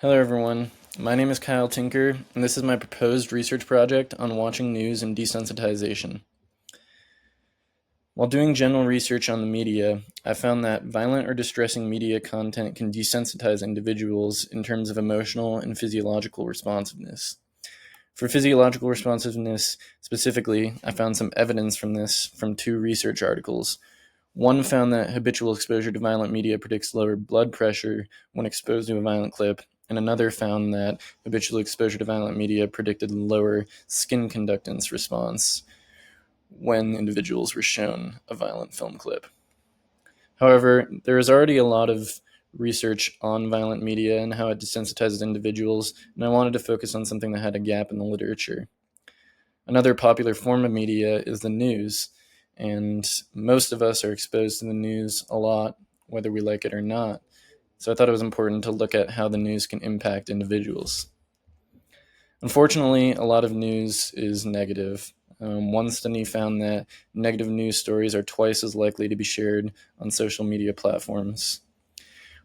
Hello everyone, my name is Kyle Tinker, and this is my proposed research project on watching news and desensitization. While doing general research on the media, I found that violent or distressing media content can desensitize individuals in terms of emotional and physiological responsiveness. For physiological responsiveness specifically, I found some evidence from this from two research articles. One found that habitual exposure to violent media predicts lower blood pressure when exposed to a violent clip, and another found that habitual exposure to violent media predicted lower skin conductance response when individuals were shown a violent film clip. However, there is already a lot of research on violent media and how it desensitizes individuals, and I wanted to focus on something that had a gap in the literature. Another popular form of media is the news, and most of us are exposed to the news a lot, whether we like it or not. So I thought it was important to look at how the news can impact individuals. Unfortunately, a lot of news is negative. One study found that negative news stories are twice as likely to be shared on social media platforms.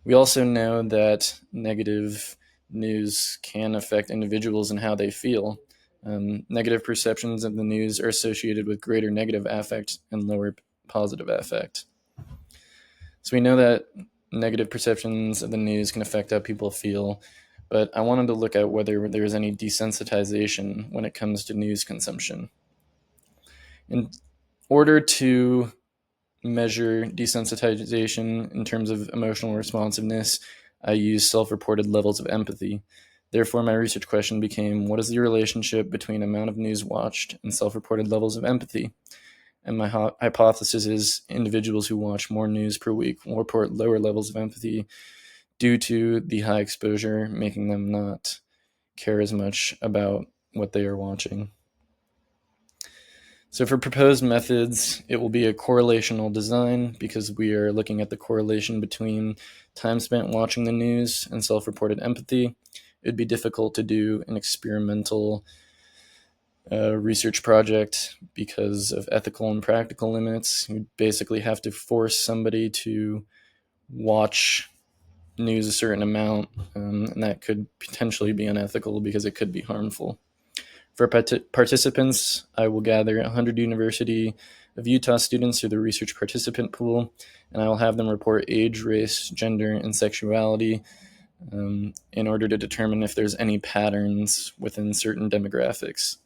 We also know that negative news can affect individuals and how they feel. Negative perceptions of the news are associated with greater negative affect and lower positive affect. So we know that negative perceptions of the news can affect how people feel, but I wanted to look at whether there is any desensitization when it comes to news consumption. In order to measure desensitization in terms of emotional responsiveness, I use self-reported levels of empathy. Therefore, my research question became, what is the relationship between amount of news watched and self-reported levels of empathy? And my hypothesis is individuals who watch more news per week will report lower levels of empathy due to the high exposure, making them not care as much about what they are watching. So for proposed methods, it will be a correlational design because we are looking at the correlation between time spent watching the news and self-reported empathy. It would be difficult to do an experimental research project because of ethical and practical limits. You basically have to force somebody to watch news a certain amount, and that could potentially be unethical because it could be harmful. For participants, I will gather 100 University of Utah students through the research participant pool, and I will have them report age, race, gender, and sexuality in order to determine if there's any patterns within certain demographics.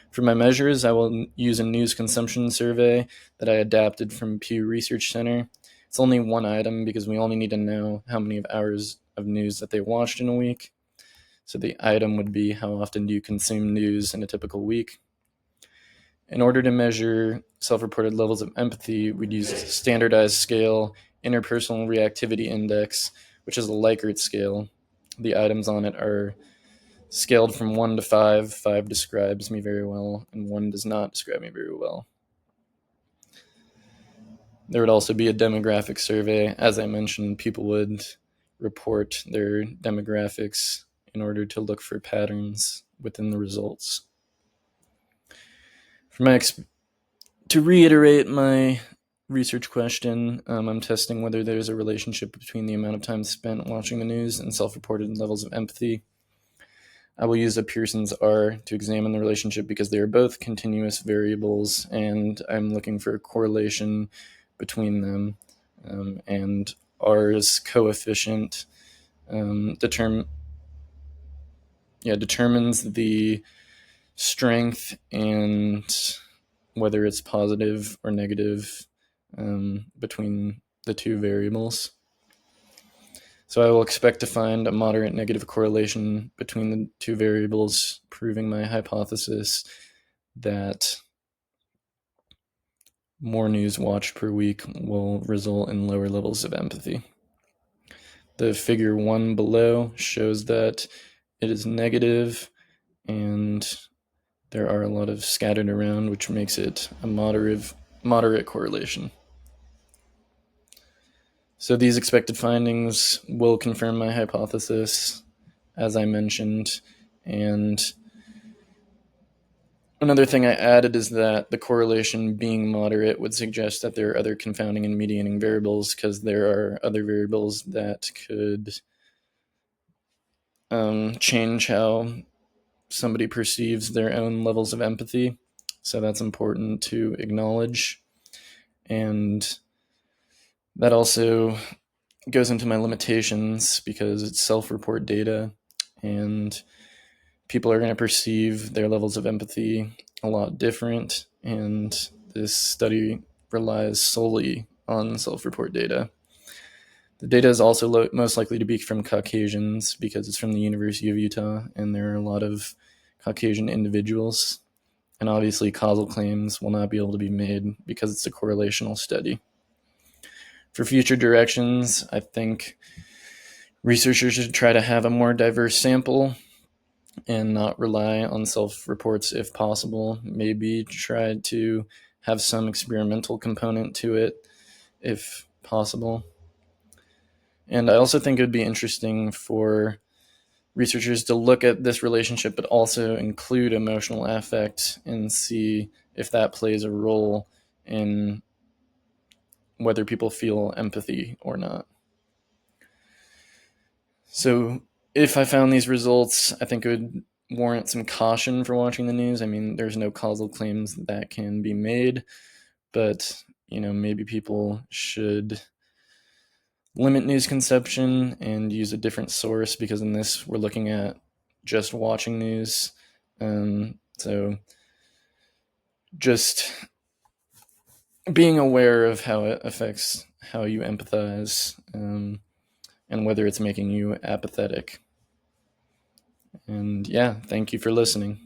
For my measures, I will use a news consumption survey that I adapted from Pew Research Center. It's only one item because we only need to know how many hours of news that they watched in a week. So the item would be how often do you consume news in a typical week. In order to measure self-reported levels of empathy, we'd use a standardized scale, interpersonal reactivity index, which is a Likert scale. The items on it are scaled from 1 to 5. 5 describes me very well, and 1 does not describe me very well. There would also be a demographic survey. As I mentioned, people would report their demographics in order to look for patterns within the results. To reiterate my research question, I'm testing whether there's a relationship between the amount of time spent watching the news and self-reported levels of empathy. I will use a Pearson's R to examine the relationship because they are both continuous variables, and I'm looking for a correlation between them. And R's coefficient determines the strength and whether it's positive or negative between the two variables. So I will expect to find a moderate negative correlation between the two variables, proving my hypothesis that more news watched per week will result in lower levels of empathy. The figure 1 below shows that it is negative, and there are a lot of scattered around, which makes it a moderate correlation. So these expected findings will confirm my hypothesis, as I mentioned, and another thing I added is that the correlation being moderate would suggest that there are other confounding and medianing variables because there are other variables that could change how somebody perceives their own levels of empathy. So that's important to acknowledge. And that also goes into my limitations because it's self-report data, and people are going to perceive their levels of empathy a lot different. And this study relies solely on self-report data. The data is also most likely to be from Caucasians because it's from the University of Utah, and there are a lot of Caucasian individuals. And obviously, causal claims will not be able to be made because it's a correlational study. For future directions, I think researchers should try to have a more diverse sample and not rely on self-reports if possible. Maybe try to have some experimental component to it if possible. And I also think it would be interesting for researchers to look at this relationship, but also include emotional affect and see if that plays a role in whether people feel empathy or not. So if I found these results, I think it would warrant some caution for watching the news. I mean, there's no causal claims that can be made, but maybe people should limit news consumption and use a different source, because in this we're looking at just watching news. So just being aware of how it affects how you empathize, and whether it's making you apathetic. And yeah, thank you for listening.